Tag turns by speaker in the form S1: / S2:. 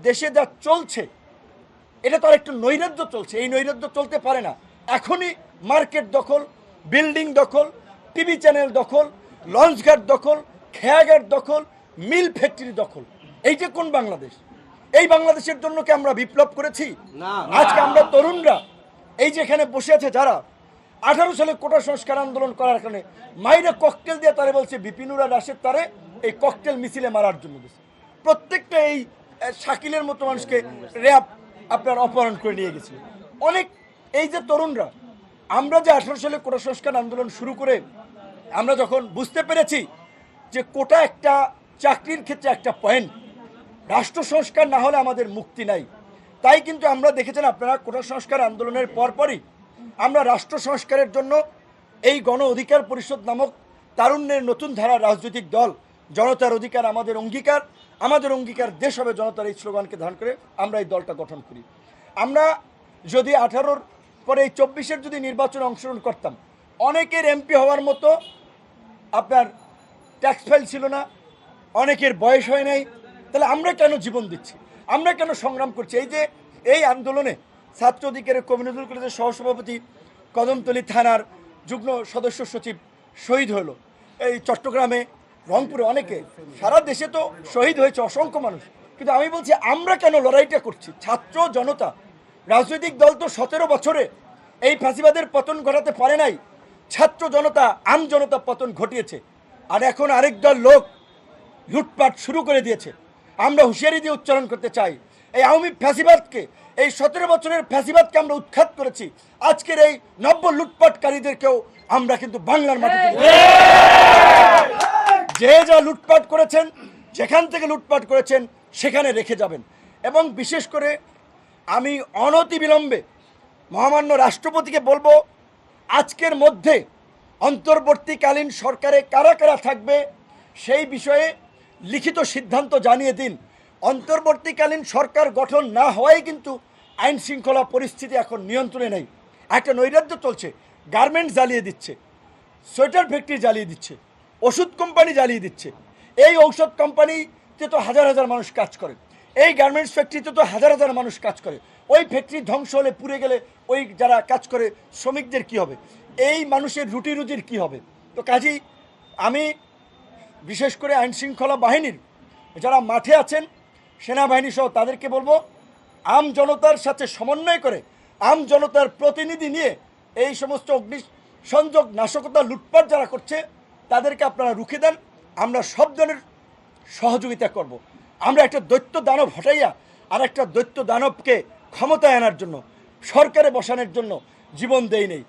S1: দেশে যা চলছে এটা তো আরেকটু নৈরাজ্য চলছে, এই নৈরাজ্য চলতে পারে না। এখনই মার্কেট দখল, বিল্ডিং দখল, টিভি চ্যানেল দখল, লঞ্চঘাট দখল, খেয়াঘাট দখল, মিল ফ্যাক্টরি দখল। এই যে কোন বাংলাদেশ? এই বাংলাদেশের জন্য কি আমরা বিপ্লব করেছি? আজকে আমরা তরুণরা এই যে এখানে বসে আছে যারা 18 সালে কোটা সংস্কার আন্দোলন করার কারণে মাইরে ককটেল দিয়ে তারে বলছে বিপিনুরা রাশেদ তারে এই ককটেল মিছিলে মারার জন্য দিয়েছে। প্রত্যেকটা এই শাকিলের মতো মানুষকে র্যাব আপনার অপহরণ করে নিয়ে গেছিল। অনেক এই যে তরুণরা আমরা যে 18 সালে কোটা সংস্কার আন্দোলন শুরু করে আমরা যখন বুঝতে পেরেছি যে কোটা একটা চাকরির ক্ষেত্রে একটা পয়েন্ট, রাষ্ট্র সংস্কার না হলে আমাদের মুক্তি নাই, তাই কিন্তু আমরা দেখেছেন আপনারা কোটা সংস্কার আন্দোলনের পরপরই আমরা রাষ্ট্র সংস্কারের জন্য এই গণ অধিকার পরিষদ নামক তারুণ্যের নতুন ধারা রাজনৈতিক দল, জনতার অধিকার আমাদের অঙ্গীকার, আমাদের অঙ্গীকার দেশ হবে জনতার, এই স্লোগানকে ধারণ করে আমরা এই দলটা গঠন করি। আমরা যদি 18-র পরে এই 24-এর যদি নির্বাচনে অংশগ্রহণ করতাম, অনেকের এমপি হওয়ার মতো আপনার ট্যাক্স ফাইল ছিল না, অনেকের বয়স হয় নাই, তাহলে আমরা কেন জীবন দিচ্ছি, আমরা কেন সংগ্রাম করছি? এই যে এই আন্দোলনে ছাত্র অধিকারের কমিউনিটি কলেজের সহসভাপতি, কদমতলী থানার যুগ্ম সদস্য সচিব শহীদ হলো, এই চট্টগ্রামে, রংপুরে, অনেকে, সারা দেশে তো শহীদ হয়েছে অসংখ্য মানুষ। কিন্তু আমি বলছি আমরা কেন লড়াইটা করছি? ছাত্র জনতা, রাজনৈতিক দল তো 17 বছরে এই ফ্যাসিবাদের পতন ঘটাতে পারে নাই, ছাত্র জনতা, আম জনতা পতন ঘটিয়েছে। আর এখন আরেক দল লোক লুটপাট শুরু করে দিয়েছে। আমরা হুঁশিয়ারি দিয়ে উচ্চারণ করতে চাই, এই আওয়ামী ফ্যাসিবাদকে, এই 17 বছরের ফ্যাসিবাদকে আমরা উৎখাত করেছি। আজকের এই নব্য লুটপাটকারীদেরকেও আমরা কিন্তু বাংলার মাটিতে, যে যা লুটপাট করেছেন, যেখান থেকে লুটপাট করেছেন সেখানে রেখে যাবেন। এবং বিশেষ করে আমি অনতিবিলম্বে মহামান্য রাষ্ট্রপতিকে বলবো, আজকের মধ্যে অন্তর্বর্তীকালীন সরকারে কারা কারা থাকবে সেই বিষয়ে লিখিত সিদ্ধান্ত জানিয়ে দিন। অন্তর্বর্তীকালীন সরকার গঠন না হওয়াই কিন্তু আইন শৃঙ্খলা পরিস্থিতি এখন নিয়ন্ত্রণে নেই। একটা নৈরাজ্য চলছে, গার্মেন্টস জ্বালিয়ে দিচ্ছে, সোয়েটার ফ্যাক্টরি জ্বালিয়ে দিচ্ছে, ওষুধ কোম্পানি জ্বালিয়ে দিচ্ছে। এই ঔষধ কোম্পানিতে তো হাজার হাজার মানুষ কাজ করে, এই গার্মেন্টস ফ্যাক্টরিতে তো হাজার হাজার মানুষ কাজ করে। ওই ফ্যাক্টরি ধ্বংস হলে, পুড়ে গেলে ওই যারা কাজ করে শ্রমিকদের কি হবে? এই মানুষের রুটি রুজির কি হবে? তো কাজেই আমি বিশেষ করে আইন শৃঙ্খলা বাহিনীর যারা মাঠে আছেন, সেনাবাহিনী সহ তাদেরকে বলবো, আম জনতার সাথে সমন্বয় করে, আম জনতার প্রতিনিধি নিয়ে এই সমস্ত অগ্নিসংযোগ, নাশকতা, লুটপাট যারা করছে তাদেরকে আপনারা রুখে দেন। আমরা সব ধরনের সহযোগিতা করব। আমরা একটা দৈত্য দানব হটাইয়া আর একটা দৈত্য দানবকে ক্ষমতায় আনার জন্য, সরকারে বসানোর জন্য জীবন দেই নেই।